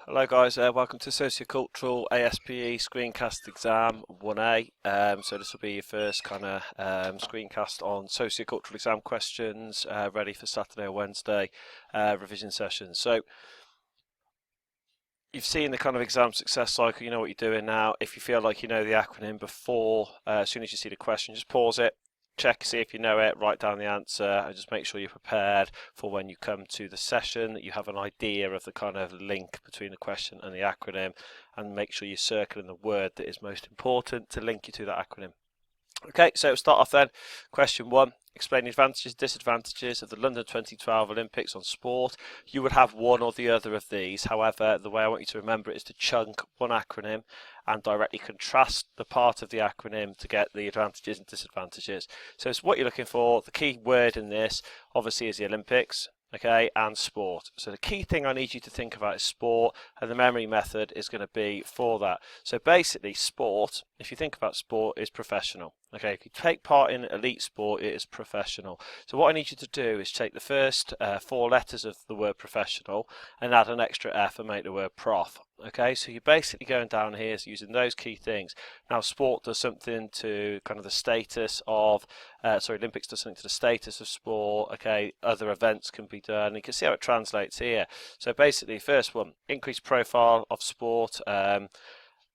Hello guys, welcome to Sociocultural ASPE Screencast Exam 1A. So this will be your first kind of screencast on sociocultural exam questions, ready for Saturday or Wednesday revision sessions. So you've seen the kind of exam success cycle, you know what you're doing now. If you feel like you know the acronym before, as soon as you see the question, just pause it. Check, see if you know it, write down the answer, and just make sure you're prepared for when you come to the session, that you have an idea of the kind of link between the question and the acronym, and make sure you're circling the word that is most important to link you to that acronym. Okay, so we'll start off then. Question 1. Explain the advantages and disadvantages of the London 2012 Olympics on sport. You would have one or the other of these. However, the way I want you to remember it is to chunk one acronym and directly contrast the part of the acronym to get the advantages and disadvantages. So it's what you're looking for. The key word in this obviously is the Olympics. Okay, and sport. So the key thing I need you to think about is sport, and the memory method is going to be for that. So basically, sport, if you think about sport, is professional. Okay, if you take part in elite sport, it is professional. So what I need you to do is take the first 4 letters of the word professional and add an extra F and make the word prof. Okay, so you're basically going down here using those key things. Now, sport does something to kind of the status of, Olympics does something to the status of sport. Okay, other events can be done. You can see how it translates here. So basically, first one, increased profile of sport.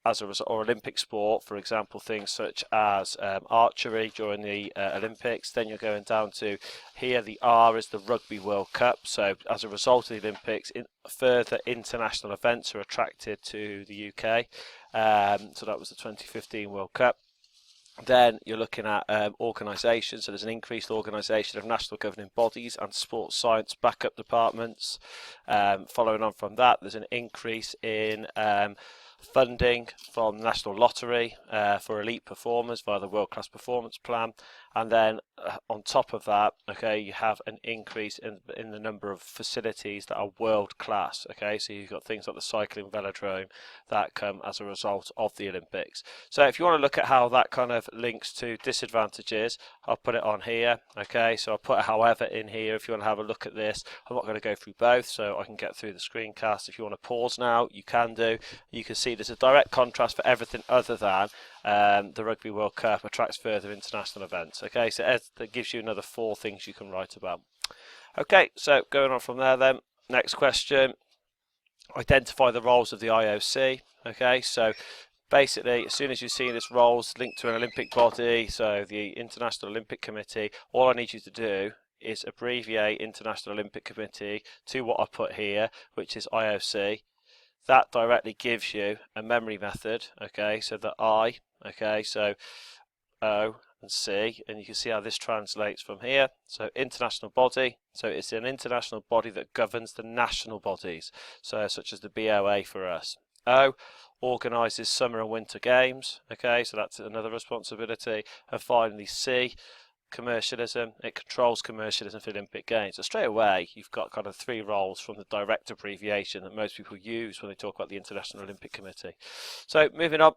As a result, or Olympic sport, for example, things such as archery during the Olympics. Then you're going down to here, the R is the Rugby World Cup. So as a result of the Olympics, further international events are attracted to the UK. So that was the 2015 World Cup. Then you're looking at organisation, so there's an increased organisation of national governing bodies and sports science backup departments. Following on from that, there's an increase in funding from the National Lottery for elite performers via the World Class Performance Plan. And then on top of that, okay, you have an increase in the number of facilities that are world class. Okay, so you've got things like the cycling velodrome that come as a result of the Olympics. So if you want to look at how that kind of links to disadvantages, I'll put it on here. Okay, so I'll put a however in here if you want to have a look at this. I'm not going to go through both, so I can get through the screencast. If you want to pause now, you can do. You can see there's a direct contrast for everything other than the Rugby World Cup attracts further international events. Okay, so that gives you another 4 things you can write about. Okay, so going on from there then, next question. Identify the roles of the IOC. Okay, so basically, as soon as you see this roles linked to an Olympic body, so the International Olympic Committee, all I need you to do is abbreviate International Olympic Committee to what I put here, which is IOC. That directly gives you a memory method. Okay, so the I, okay, so O and C, and you can see how this translates from here. So international body, so it's an international body that governs the national bodies, so such as the BOA for us. O organises summer and winter games, okay, so that's another responsibility. And finally C, commercialism, it controls commercialism for Olympic Games. So straight away you've got kind of 3 roles from the direct abbreviation that most people use when they talk about the International Olympic Committee. So moving on.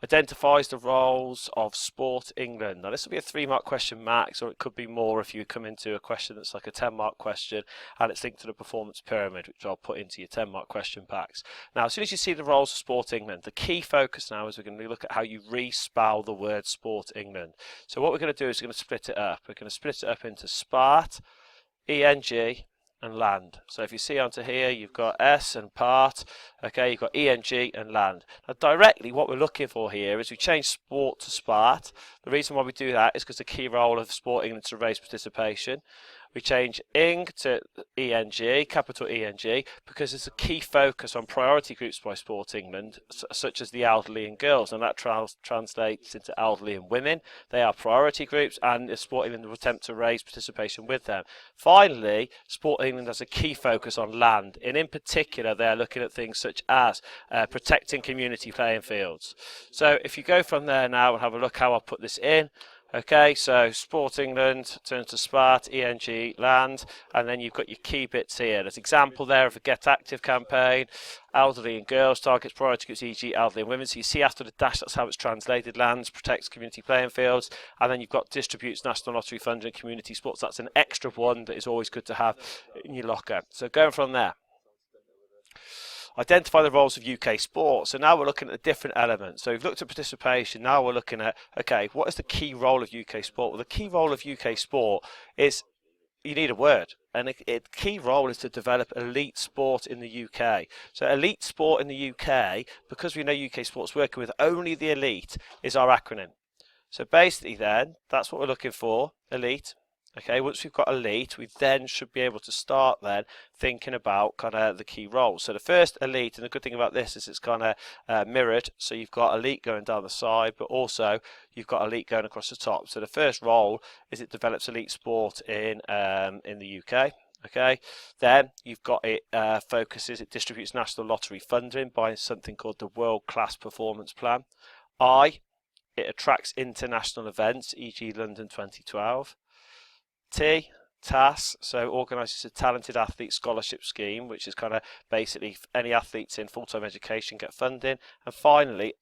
Identifies the roles of Sport England. Now this will be a 3-mark question max, or it could be more if you come into a question that's like a 10-mark question and it's linked to the performance pyramid, which I'll put into your 10-mark question packs. Now as soon as you see the roles of Sport England, the key focus now is we're going to look at how you re-spell the word Sport England. So what we're going to do is we're going to split it up. We're going to split it up into Spart, ENG, and land. So if you see onto here, you've got S and part, okay, you've got ENG and land. Now directly what we're looking for here is we change sport to Spart. The reason why we do that is because the key role of Sport England is to raise participation. We change ing to ENG, capital ENG, because there's a key focus on priority groups by Sport England, such as the elderly and girls, and that translates into elderly and women. They are priority groups, and Sport England will attempt to raise participation with them. Finally, Sport England has a key focus on land, and in particular, they're looking at things such as protecting community playing fields. So if you go from there now and have a look how I'll put this in. Okay, so Sport England turns to Spart, ENG, land, and then you've got your key bits here. There's an example there of a Get Active campaign, elderly and girls, targets priority groups, e.g. elderly and women. So you see after the dash, that's how it's translated, lands, protects community playing fields, and then you've got distributes national lottery funding, community sports. That's an extra one that is always good to have in your locker. So going from there. Identify the roles of UK sport. So now we're looking at a different element. So we've looked at participation. Now we're looking at, okay, what is the key role of UK sport? Well, the key role of UK sport is, you need a word, and the key role is to develop elite sport in the UK. So elite sport in the UK, because we know UK sport's working with only the elite, is our acronym. So basically then, that's what we're looking for, elite. Okay, once we've got elite, we then should be able to start then thinking about kind of the key roles. So the first elite, and the good thing about this is it's kind of mirrored. So you've got elite going down the side, but also you've got elite going across the top. So the first role is it develops elite sport in the UK. Okay, then you've got it focuses, it distributes national lottery funding by something called the World Class Performance Plan. It attracts international events, e.g. London 2012. TAS, so organises a talented athlete scholarship scheme, which is kind of basically any athletes in full-time education get funding. And finally,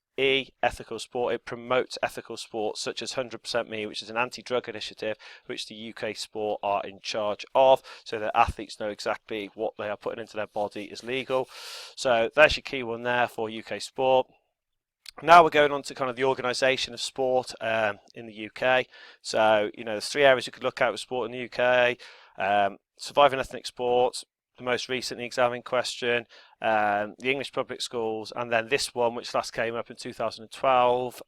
ethical sport. It promotes ethical sports such as 100% Me, which is an anti-drug initiative which the UK sport are in charge of, so that athletes know exactly what they are putting into their body is legal. So there's your key one there for UK sport. Now we're going on to kind of the organisation of sport in the UK. So, there's 3 areas you could look at with sport in the UK. Surviving ethnic sports, the most recently examined question, the English public schools, and then this one, which last came up in 2012,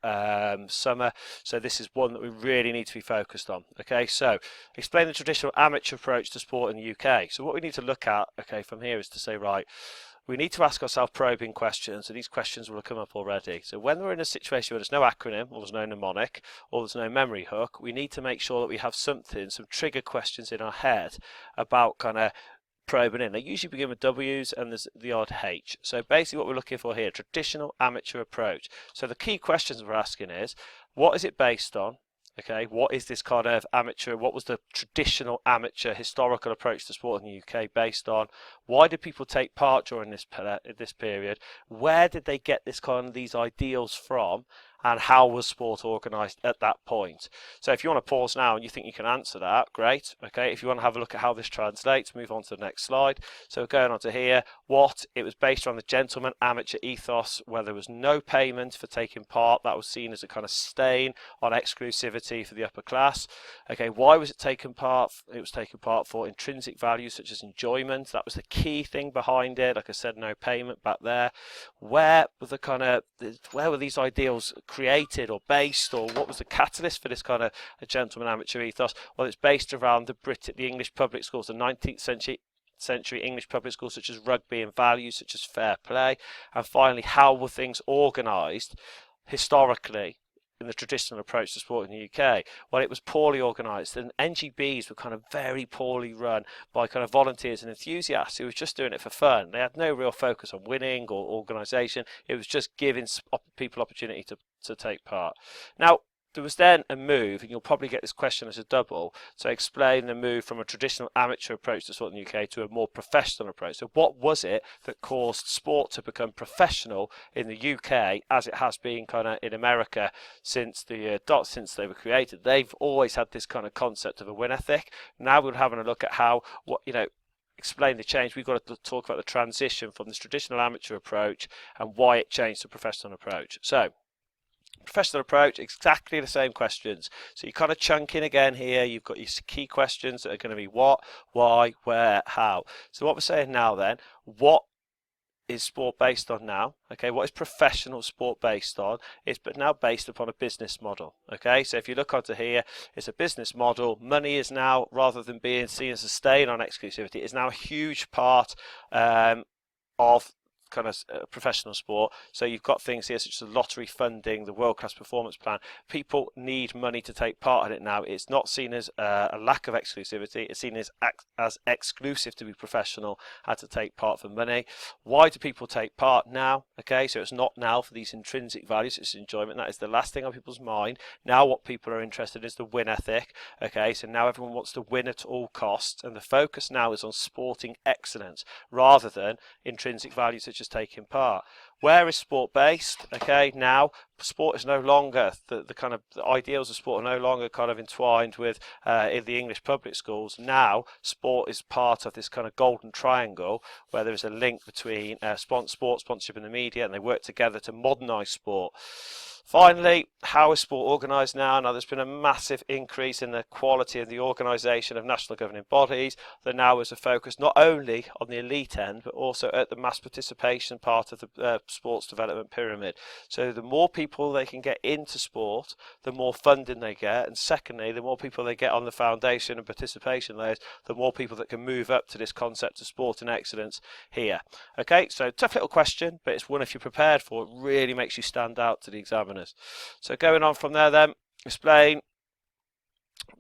summer. So this is one that we really need to be focused on. Okay, so explain the traditional amateur approach to sport in the UK. So what we need to look at, okay, from here is to say, right, we need to ask ourselves probing questions, so these questions will have come up already. So when we're in a situation where there's no acronym, or there's no mnemonic, or there's no memory hook, we need to make sure that we have some trigger questions in our head about kind of probing in. They usually begin with W's and there's the odd H. So basically what we're looking for here, traditional amateur approach. So the key questions we're asking is, what is it based on? Okay, what is this kind of amateur, what was the traditional amateur historical approach to sport in the UK based on? Why did people take part during this period? Where did they get these ideals from? And how was sport organised at that point? So if you want to pause now and you think you can answer that, great. Okay, if you want to have a look at how this translates, move on to the next slide. So going on to here, it was based on the gentleman amateur ethos, where there was no payment for taking part. That was seen as a kind of stain on exclusivity for the upper class. Okay, why was it taken part? It was taken part for intrinsic values such as enjoyment. That was the key thing behind it. Like I said, no payment back there. Where were these ideals created or based, or what was the catalyst for this kind of a gentleman amateur ethos? Well, it's based around the English public schools, the 19th century English public schools, such as rugby, and values such as fair play. And finally, how were things organised historically in the traditional approach to sport in the UK? Well, it was poorly organised, and NGBs were kind of very poorly run by kind of volunteers and enthusiasts who were just doing it for fun. They had no real focus on winning or organisation. It was just giving people opportunity to take part. Now, there was then a move, and you'll probably get this question as a double, so explain the move from a traditional amateur approach to sport in the UK to a more professional approach. So what was it that caused sport to become professional in the UK, as it has been kind of in America since they were created? They've always had this kind of concept of a win ethic. Now we're having a look at explain the change. We've got to talk about the transition from this traditional amateur approach and why it changed to a professional approach. So professional approach, exactly the same questions. So you kind of chunk in again here. You've got your key questions that are going to be what, why, where, how. So what we're saying now then, what is sport based on now? Okay, what is professional sport based on? It's but now based upon a business model. Okay, so if you look onto here, it's a business model. Money is now, rather than being seen as a stain on exclusivity, is now a huge part of kind of professional sport. So you've got things here such as lottery funding, the World Class Performance Plan. People need money to take part in it now. It's not seen as a lack of exclusivity. It's seen as exclusive to be professional and to take part for money. Why do people take part now? Okay, so it's not now for these intrinsic values. It's enjoyment. That is the last thing on people's mind. Now what people are interested in is the win ethic. Okay, so now everyone wants to win at all costs, and the focus now is on sporting excellence rather than intrinsic values such amateurs taking part. Where is sport based? Okay, now sport is no longer the kind of the ideals of sport are no longer kind of entwined with in the English public schools. Now sport is part of this kind of golden triangle where there is a link between sport sponsorship and the media, and they work together to modernise sport. Finally, how is sport organised now? Now, there's been a massive increase in the quality of the organisation of national governing bodies. There now is a focus not only on the elite end, but also at the mass participation part of the sports development pyramid. So the more people they can get into sport, the more funding they get. And secondly, the more people they get on the foundation and participation layers, the more people that can move up to this concept of sport and excellence here. Okay, so tough little question, but it's one if you're prepared for it, really makes you stand out to the examiners. So going on from there then, explain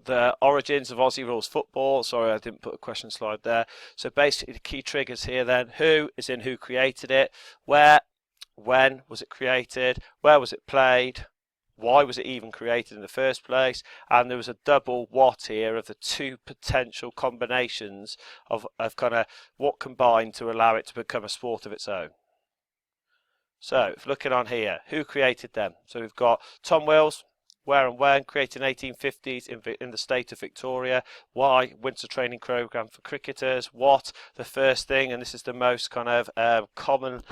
the origins of Aussie rules football. Sorry, I didn't put a question slide there. So basically the key triggers here then, who is in who created it, where, when was it created, where was it played, why was it even created in the first place, and there was a double what here of the two potential combinations of kind of what combined to allow it to become a sport of its own. So, if looking on here, who created them? So we've got Tom Wills, where and when, created in 1850s in the state of Victoria. Why? Winter training programme for cricketers. What? The first thing, and this is the most kind of common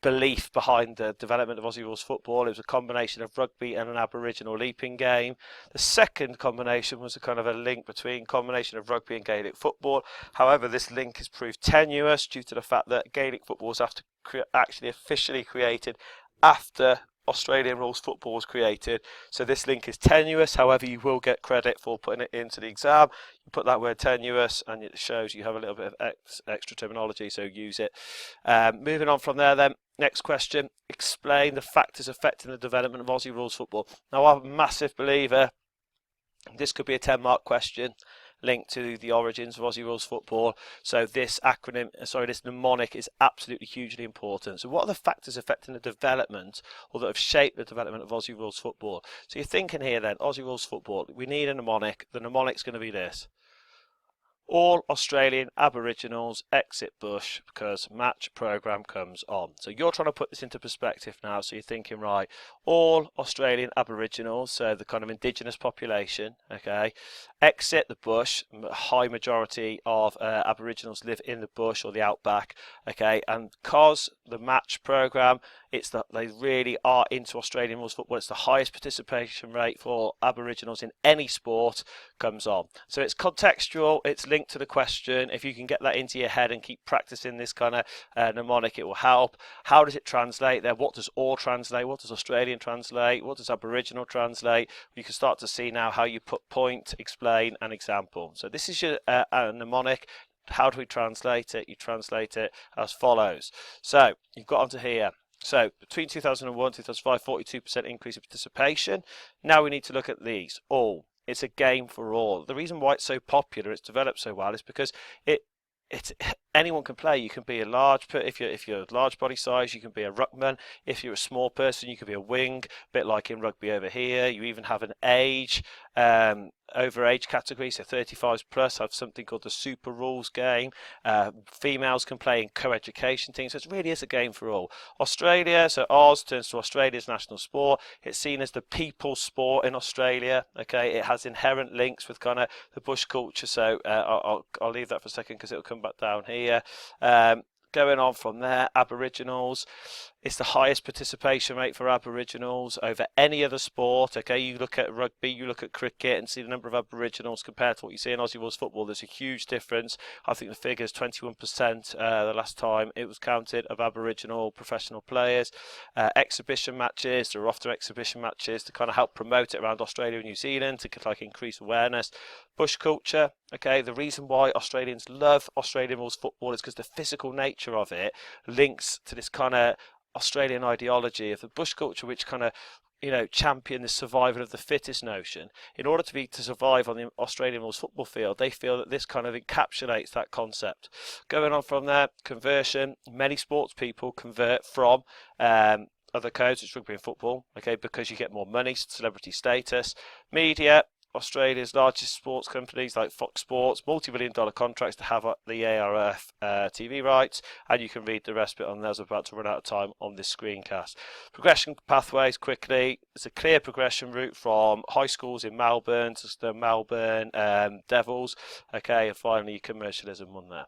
belief behind the development of Aussie rules football. It was a combination of rugby and an Aboriginal leaping game. The second combination was a kind of a link between combination of rugby and Gaelic football. However, this link is proved tenuous due to the fact that Gaelic football was actually officially created after Australian rules football was created. So this link is tenuous. However, you will get credit for putting it into the exam. You put that word tenuous and it shows you have a little bit of extra terminology, so use it. Moving on from there then, next question, explain the factors affecting the development of Aussie rules football. Now, I'm a massive believer, this could be a 10-mark question linked to the origins of Aussie rules football. So this this mnemonic is absolutely hugely important. So what are the factors affecting the development, or that have shaped the development of Aussie rules football? So you're thinking here then, Aussie rules football, we need a mnemonic. The mnemonic's going to be this: all Australian Aboriginals exit bush because match programme comes on. So you're trying to put this into perspective now. So you're thinking, right, all Australian Aboriginals, so the kind of indigenous population, okay, exit the bush. A high majority of Aboriginals live in the bush or the outback, okay, and because the match programme, they really are into Australian rules football. It's the highest participation rate for Aboriginals in any sport comes on. So it's contextual, it's linked to the question. If you can get that into your head and keep practicing this kind of mnemonic, it will help. How does it translate there? What does all translate? What does Australian translate? What does Aboriginal translate? You can start to see now how you put point, explain and example. So this is your mnemonic. How do we translate it? You translate it as follows. So you've got onto here. So between 2001 and 2005, 42% increase in participation. Now we need to look at these. All. It's a game for all. The reason why it's so popular, it's developed so well, is because it's anyone can play. You can be if you're a large body size, you can be a ruckman. If you're a small person, you can be a wing, a bit like in rugby over here. You even have an age, over age category, so 35s plus have something called the Super Rules game. Females can play in co-education teams, so it really is a game for all. Australia, so Oz turns to Australia's national sport. It's seen as the people's sport in Australia. Okay, it has inherent links with kind of the bush culture. So I'll leave that for a second because it'll come back down here. Going on from there, Aboriginals, it's the highest participation rate for Aboriginals over any other sport. Okay, you look at rugby, you look at cricket and see the number of Aboriginals compared to what you see in Aussie rules football. There's a huge difference. I think the figure is 21% the last time it was counted of Aboriginal professional players. Exhibition matches, there are often exhibition matches to kind of help promote it around Australia and New Zealand to like increase awareness. Bush culture, okay, the reason why Australians love Australian rules football is because the physical nature of it links to this kind of Australian ideology of the bush culture, which kind of champion the survival of the fittest notion. In order to survive on the Australian rules football field, they feel that this kind of encapsulates that concept. Going on from there, conversion. Many sports people convert from other codes, which rugby and football, okay, because you get more money, celebrity status. Media, Australia's largest sports companies like Fox Sports, multi-million-dollar contracts to have the ARF TV rights, and you can read the rest of it on there. I'm about to run out of time on this screencast. Progression pathways quickly. There's a clear progression route from high schools in Melbourne to the Melbourne Devils. Okay, and finally your commercialism one there.